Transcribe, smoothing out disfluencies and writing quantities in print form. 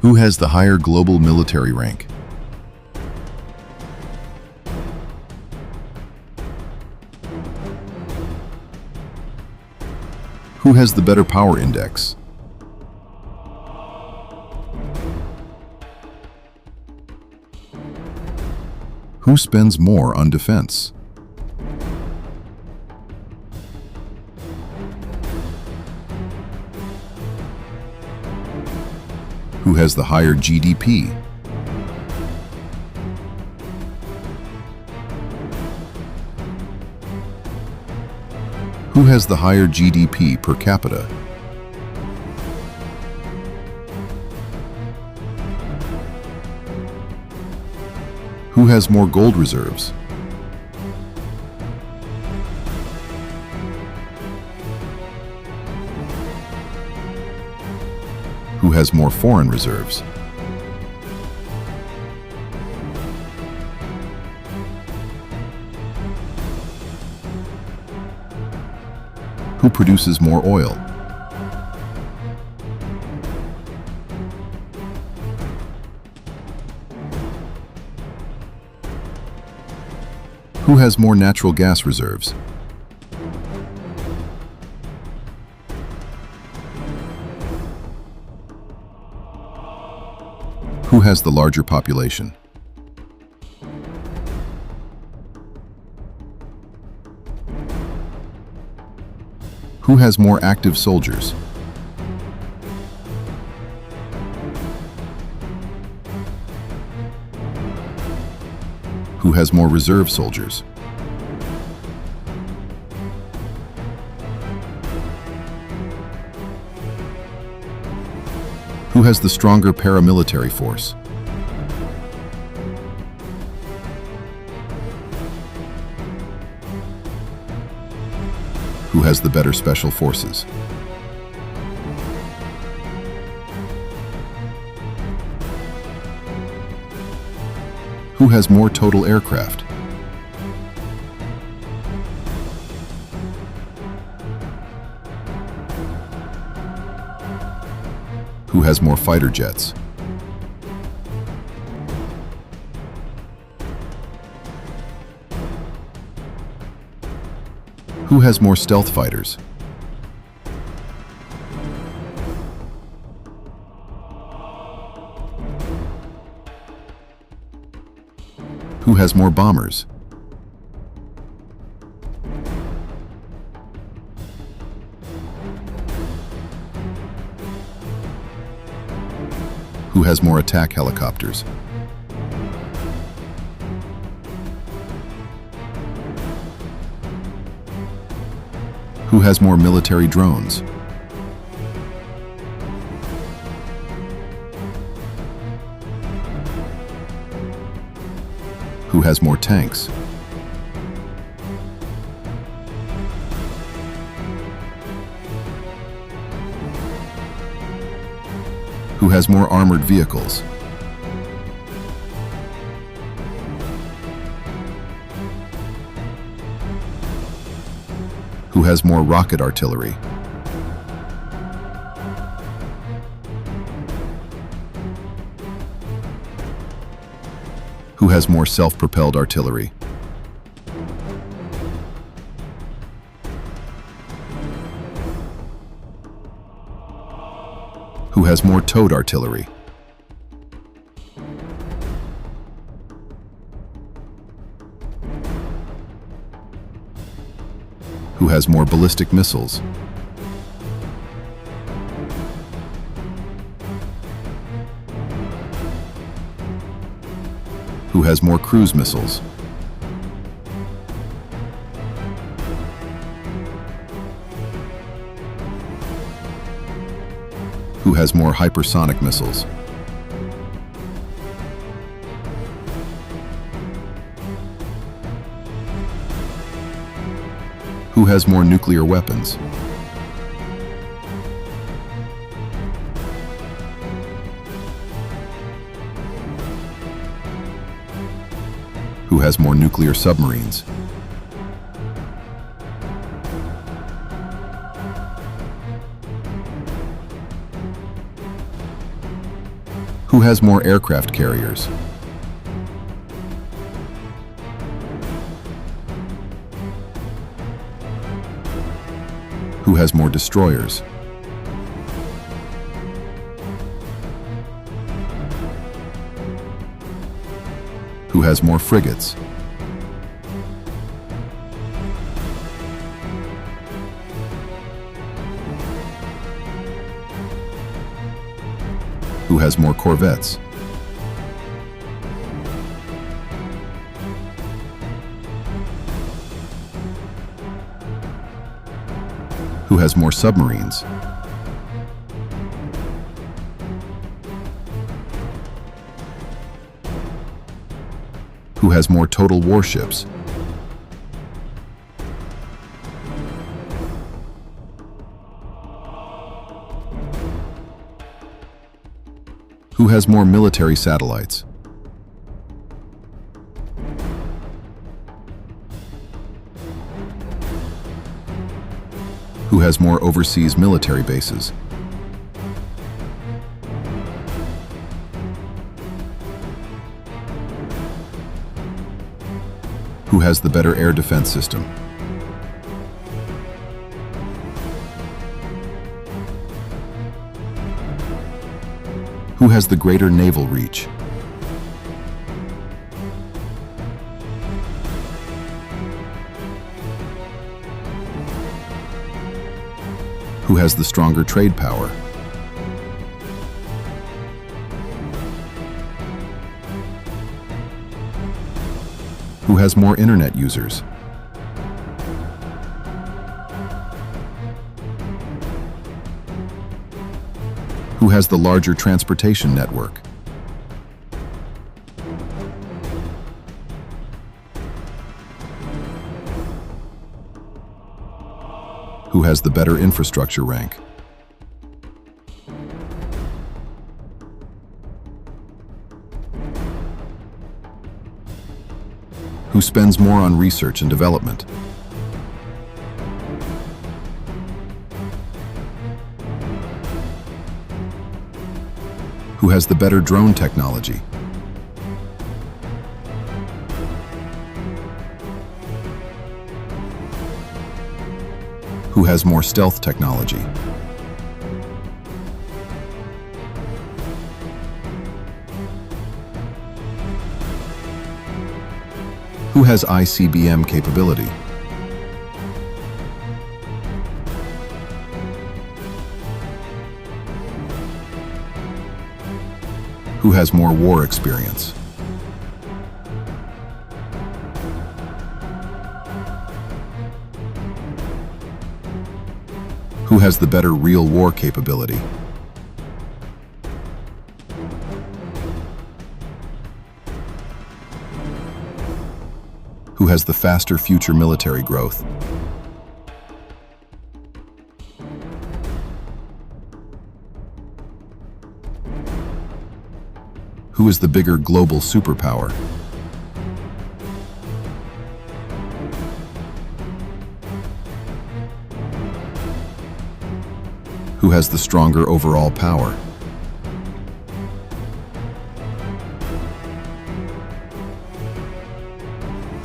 Who has the higher global military rank? Who has the better power index? Who spends more on defense? Who has the higher GDP? Who has the higher GDP per capita? Who has more gold reserves? Who has more foreign reserves? Who produces more oil? Who has more natural gas reserves? Who has the larger population? Who has more active soldiers? Who has more reserve soldiers? Who has the stronger paramilitary force? Who has the better special forces? Who has more total aircraft? Who has more fighter jets? Who has more stealth fighters? Who has more bombers? Who has more attack helicopters? Who has more military drones? Who has more tanks? Who has more armored vehicles? Who has more rocket artillery? Who has more self-propelled artillery? Who has more towed artillery? Who has more ballistic missiles? Who has more cruise missiles? Who has more hypersonic missiles? Who has more nuclear weapons? Who has more nuclear submarines? Who has more aircraft carriers? Who has more destroyers? Who has more frigates? Who has more corvettes? Who has more submarines? Who has more total warships? Who has more military satellites? Who has more overseas military bases? Who has the better air defense system? Who has the greater naval reach? Who has the stronger trade power? Who has more internet users? Who has the larger transportation network? Who has the better infrastructure rank? Who spends more on research and development? Who has the better drone technology? Who has more stealth technology? Who has ICBM capability? Who has more war experience? Who has the better real war capability? Who has the faster future military growth? Who is the bigger global superpower? Who has the stronger overall power?